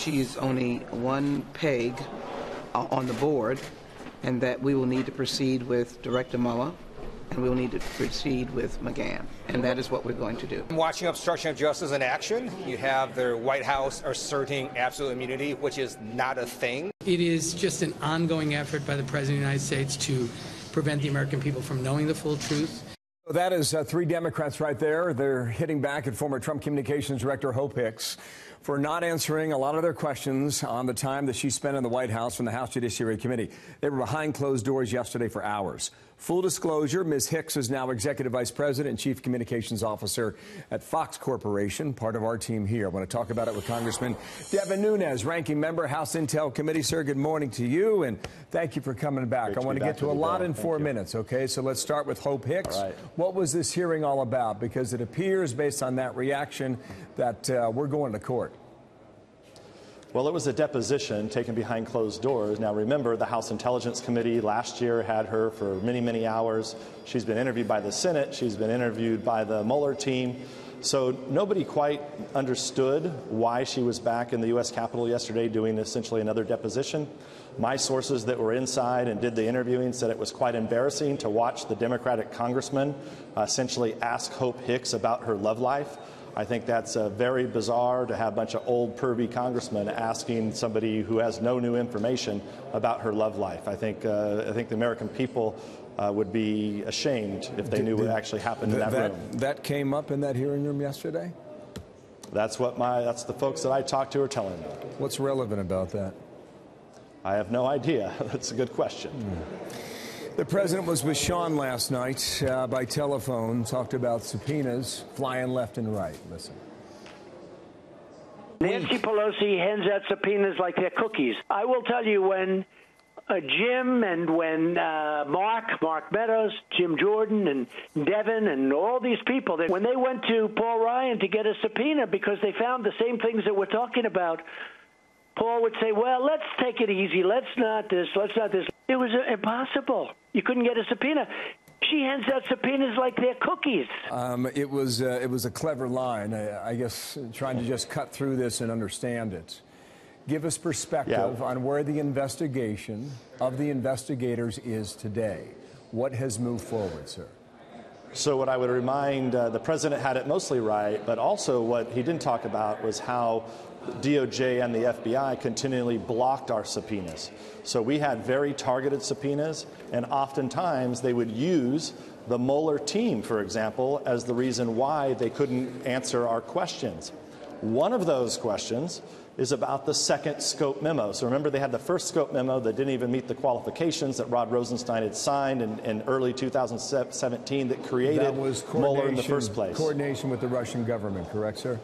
she's only one peg on the board, and that we will need to proceed with Director Mueller, and we will need to proceed with McGahn, and that is what we're going to do. Watching obstruction of justice in action, you have the White House asserting absolute immunity, which is not a thing. It is just an ongoing effort by the President of the United States to prevent the American people from knowing the full truth. That is three Democrats right there. They're hitting back at former Trump Communications Director Hope Hicks for not answering a lot of their questions on the time that she spent in the White House from the House Judiciary Committee. They were behind closed doors yesterday for hours. Full disclosure, Ms. Hicks is now Executive Vice President and Chief Communications Officer at Fox Corporation, part of our team here. I want to talk about it with Congressman Devin Nunes, Ranking Member, House Intel Committee. Sir, good morning to you, and thank you for coming back. I want to get to a lot in 4 minutes, okay? So let's start with Hope Hicks. All right. What was this hearing all about? Because it appears, based on that reaction, that we're going to court. Well, it was a deposition taken behind closed doors. Now, remember, the House Intelligence Committee last year had her for many, many hours. She's been interviewed by the Senate. She's been interviewed by the Mueller team. So nobody quite understood why she was back in the U.S. Capitol yesterday doing essentially another deposition. My sources that were inside and did the interviewing said it was quite embarrassing to watch the Democratic congressman essentially ask Hope Hicks about her love life. I think that's very bizarre to have a bunch of old, pervy congressmen asking somebody who has no new information about her love life. I think the American people would be ashamed if they knew what actually happened in that room. That came up in that hearing room yesterday? That's the folks that I talked to are telling me. What's relevant about that? I have no idea. That's a good question. The president was with Sean last night by telephone, talked about subpoenas flying left and right. Listen. Nancy Pelosi hands out subpoenas like they're cookies. I will tell you, when Jim and when Mark Meadows, Jim Jordan and Devin and all these people, when they went to Paul Ryan to get a subpoena because they found the same things that we're talking about, Paul would say, well, let's take it easy. Let's not this. It was impossible. You couldn't get a subpoena. She hands out subpoenas like they're cookies. It was a clever line, I guess, trying to just cut through this and understand it. Give us perspective on where the investigation of the investigators is today. What has moved forward, sir? So what I would remind, the president had it mostly right, but also what he didn't talk about was how DOJ and the FBI continually blocked our subpoenas. So we had very targeted subpoenas, and oftentimes they would use the Mueller team, for example, as the reason why they couldn't answer our questions. One of those questions is about the second scope memo. So remember, they had the first scope memo that didn't even meet the qualifications that Rod Rosenstein had signed in early 2017 that created Mueller in the first place. Coordination with the Russian government, correct, sir?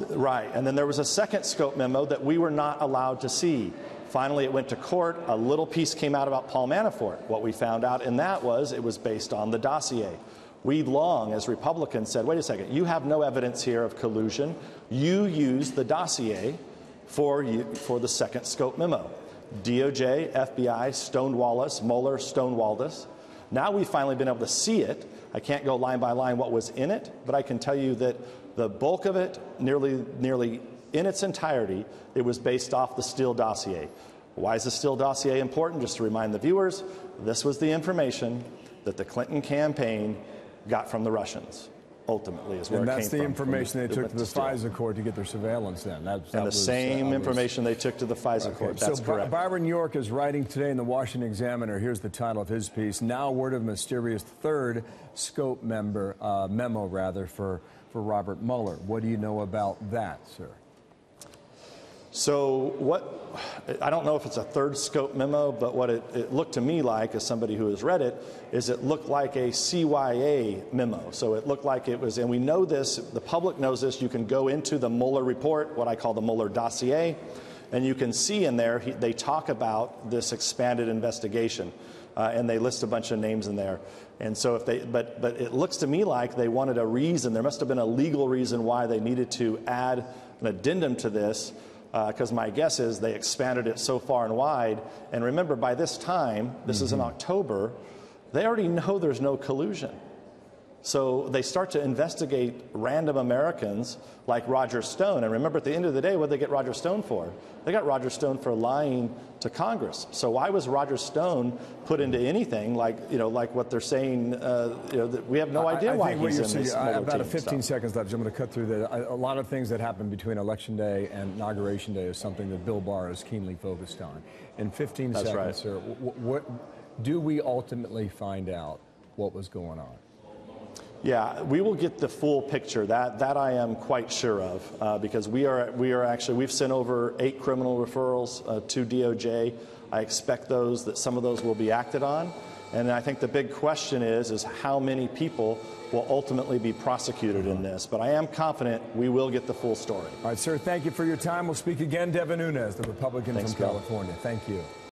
Right. And then there was a second scope memo that we were not allowed to see. Finally, it went to court. A little piece came out about Paul Manafort. What we found out in that was it was based on the dossier. We long, as Republicans, said, wait a second, you have no evidence here of collusion. You used the dossier for the second scope memo. DOJ, FBI, stonewall us. Mueller stonewalled us. Now we've finally been able to see it. I can't go line by line what was in it, but I can tell you that the bulk of it, nearly in its entirety, it was based off the Steele dossier. Why is the Steele dossier important? Just to remind the viewers, this was the information that the Clinton campaign got from the Russians, ultimately, is where it came from. And that's the information they took to the FISA court to get their surveillance then. And the same information they took to the FISA court. That's correct. Byron York is writing today in the Washington Examiner. Here's the title of his piece. Now word of mysterious third scope memo for Robert Mueller. What do you know about that, sir? So I don't know if it's a third scope memo, but what it looked to me like, as somebody who has read it, is it looked like a CYA memo. So it looked like it was, and we know this, the public knows this, you can go into the Mueller report, what I call the Mueller dossier, and you can see in there, they talk about this expanded investigation, and they list a bunch of names in there. And so but it looks to me like they wanted a reason, there must have been a legal reason why they needed to add an addendum to this, because my guess is they expanded it so far and wide. And remember, by this time, this is in October, they already know there's no collusion. So they start to investigate random Americans like Roger Stone. And remember, at the end of the day, what did they get Roger Stone for? They got Roger Stone for lying to Congress. So why was Roger Stone put into anything like what they're saying? That we have no idea why he's in this. About 15 seconds left. I'm going to cut through that. A lot of things that happen between Election Day and Inauguration Day is something that Bill Barr is keenly focused on. In 15 seconds, right, sir, what do we ultimately find out what was going on? Yeah, we will get the full picture. That I am quite sure of, because we've sent over 8 criminal referrals to DOJ. I expect that some of those will be acted on, and I think the big question is how many people will ultimately be prosecuted in this. But I am confident we will get the full story. All right, sir. Thank you for your time. We'll speak again. Devin Nunes, the Republican from California. Thank you.